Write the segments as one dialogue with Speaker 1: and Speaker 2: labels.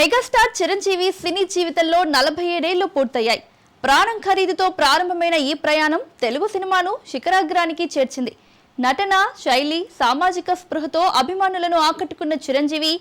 Speaker 1: Megastar Chiranjeevi సినీ జీవితంలో 47 ఏళ్లు పూర్తయ్యాయి. ప్రాణం ఖరీదుతో ప్రారంభమైన ఈ ప్రయాణం తెలుగు సినిమాను శిఖరాగ్రానికి చేర్చింది. నటన, శైలి, సామాజిక స్పృహతో అభిమానులను ఆకట్టుకున్న చిరంజీవి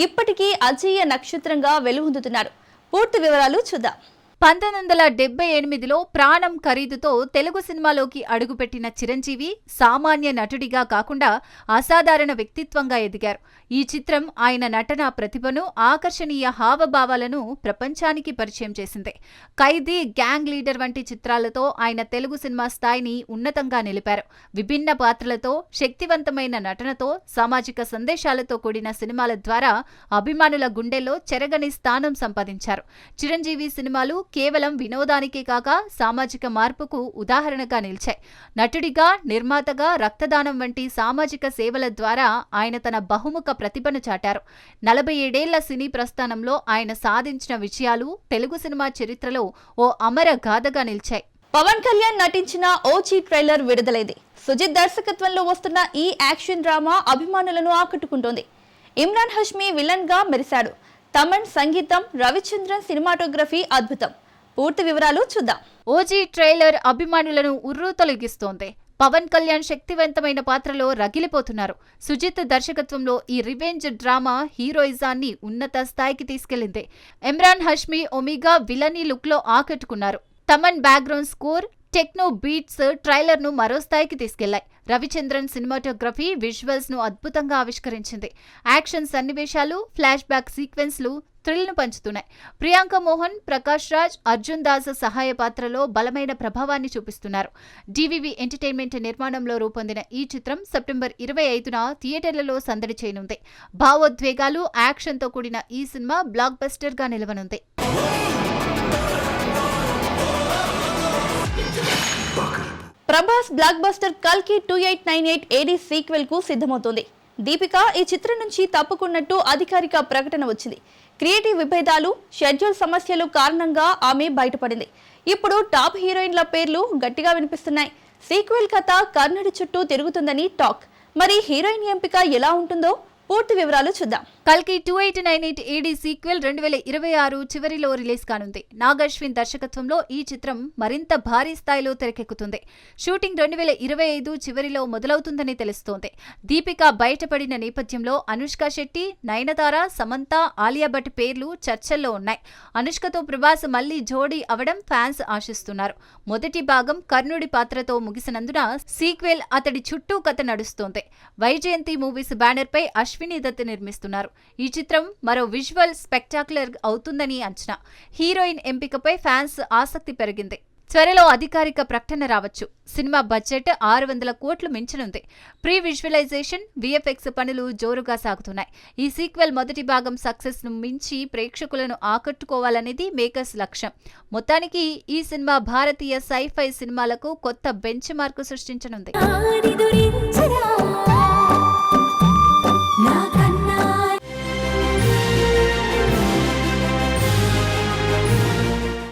Speaker 1: ఇప్పటికీ అజేయ నక్షత్రంగా వెలుగొందుతున్నారు. పూర్తి వివరాలు చూద్దాం.
Speaker 2: 1978లో ప్రాణం ఖరీదుతో తెలుగు సినిమాలోకి అడుగుపెట్టిన చిరంజీవి సామాన్య నటుడిగా కాకుండా అసాధారణ వ్యక్తిత్వంగా ఎదిగారు. ఈ చిత్రం ఆయన నటన ప్రతిభను, ఆకర్షణీయ హావభావాలను ప్రపంచానికి పరిచయం చేసింది. ఖైదీ, గ్యాంగ్ లీడర్ వంటి చిత్రాలతో ఆయన తెలుగు సినిమా స్థాయిని ఉన్నతంగా నిలిపారు. విభిన్న పాత్రలతో, శక్తివంతమైన నటనతో, సామాజిక సందేశాలతో కూడిన సినిమాల ద్వారా అభిమానుల గుండెల్లో చెరగని స్థానం సంపాదించారు. చిరంజీవి సినిమాలు కేవలం వినోదానికే కాక సామాజిక మార్పుకు ఉదాహరణగా నిలిచాయి. నటుడిగా, నిర్మాతగా, రక్తదానం వంటి సామాజిక సేవల ద్వారా ఆయన తన బహుముఖ ప్రతిభను చాటారు. 47 ఏళ్ల సినీ ప్రస్థానంలో ఆయన సాధించిన విజయాలు తెలుగు సినిమా చరిత్రలో ఓ అమర గాథగా నిలిచాయి.
Speaker 1: పవన్ కళ్యాణ్ నటించిన ఓజీ ట్రైలర్ విడుదలైంది. సుజిత్ దర్శకత్వంలో వస్తున్న ఈ యాక్షన్ డ్రామా అభిమానులను ఆకట్టుకుంటోంది. ఇమ్రాన్ హష్మీ విలన్ గా మెరిశాడు. తమన్ సంగీతం, రవిచంద్రన్ సినిమాటోగ్రఫీ అద్భుతం. పూర్తి వివరాలు చూద్దాం.
Speaker 2: ఓజీ ట్రైలర్ అభిమానులను ఉర్రూతొలగిస్తోంది. పవన్ కళ్యాణ్ శక్తివంతమైన పాత్రలో రగిలిపోతున్నారు. సుజిత్ దర్శకత్వంలో ఈ రివెంజ్ డ్రామా హీరోయిజాన్ని ఉన్నత స్థాయికి తీసుకెళ్లింది. Imran Hashmi omega villainy look లో ఆకట్టుకున్నారు. Thaman background score, techno beats trailer ను మరో స్థాయికి తీసుకెళ్లాయి. రవిచంద్రన్ సినిమాటోగ్రఫీ విజువల్స్ ను అద్భుతంగా ఆవిష్కరించింది. యాక్షన్ సన్నివేశాలు, ఫ్లాష్ బ్యాక్ సీక్వెన్స్లు థ్రిల్ ను పంచుతున్నాయి. ప్రియాంక మోహన్, ప్రకాష్ రాజ్, అర్జున్ దాస్ సహాయ పాత్రలో బలమైన ప్రభావాన్ని చూపిస్తున్నారు. డివివి ఎంటర్టైన్మెంట్ నిర్మాణంలో రూపొందిన ఈ చిత్రం సెప్టెంబర్ 25న థియేటర్లలో సందడి చేయనుంది. భావోద్వేగాలు, యాక్షన్ తో కూడిన ఈ సినిమా బ్లాక్ బస్టర్ గా నిలవనుంది.
Speaker 1: ప్రభాస్ బ్లాక్ బస్టర్ కల్కి 2898 AD సీక్వెల్ కు సిద్ధమవుతోంది. దీపిక ఈ చిత్రం నుంచి తప్పుకున్నట్టు అధికారిక ప్రకటన వచ్చింది. క్రియేటివ్ విభేదాలు, షెడ్యూల్ సమస్యలు కారణంగా ఆమె బయటపడింది. ఇప్పుడు టాప్ హీరోయిన్ల పేర్లు గట్టిగా వినిపిస్తున్నాయి. సీక్వెల్ కథ కర్ణుడి చుట్టూ తిరుగుతుందని టాక్. మరి హీరోయిన్ ఎంపిక ఎలా ఉంటుందో పూర్తి వివరాలు చూద్దాం.
Speaker 2: కల్కి 2898 AD సీక్వెల్ 2026 చివరిలో రిలీజ్ కానుంది. నాగ్ అశ్విన్ దర్శకత్వంలో ఈ చిత్రం మరింత భారీ స్థాయిలో తెరకెక్కుతుంది. షూటింగ్ 2025 చివరిలో మొదలవుతుందని తెలుస్తోంది. దీపిక బయటపడిన నేపథ్యంలో అనుష్క శెట్టి, నయనతార, సమంత, ఆలియా భట్ పేర్లు చర్చల్లో ఉన్నాయి. అనుష్కతో ప్రభాస్ మళ్లీ జోడీ అవడం ఫ్యాన్స్ ఆశిస్తున్నారు. మొదటి భాగం కర్ణుడి పాత్రతో ముగిసినందున సీక్వెల్ అతడి చుట్టూ కథ నడుస్తోంది. వైజయంతి మూవీస్ బ్యానర్ పై అశ్విని దత్ నిర్మిస్తున్నారు. ఈ చిత్రం మరో విజువల్ స్పెక్టాక్యులర్ అవుతుందని అంచనా. హీరోయిన్ ఎంపికపై ఫ్యాన్స్ ఆసక్తి పెరిగింది. త్వరలో అధికారిక ప్రకటన రావచ్చు. సినిమా బడ్జెట్ 600 కోట్లు మించనుంది. ప్రీ విజువలైజేషన్, విఎఫ్ఎక్స్ పనులు జోరుగా సాగుతున్నాయి. ఈ సీక్వెల్ మొదటి భాగం సక్సెస్ ను మించి ప్రేక్షకులను ఆకట్టుకోవాలనేది మేకర్స్ లక్ష్యం. మొత్తానికి ఈ సినిమా భారతీయ సైఫై సినిమాలకు కొత్త బెంచ్ మార్క్ సృష్టించనుంది.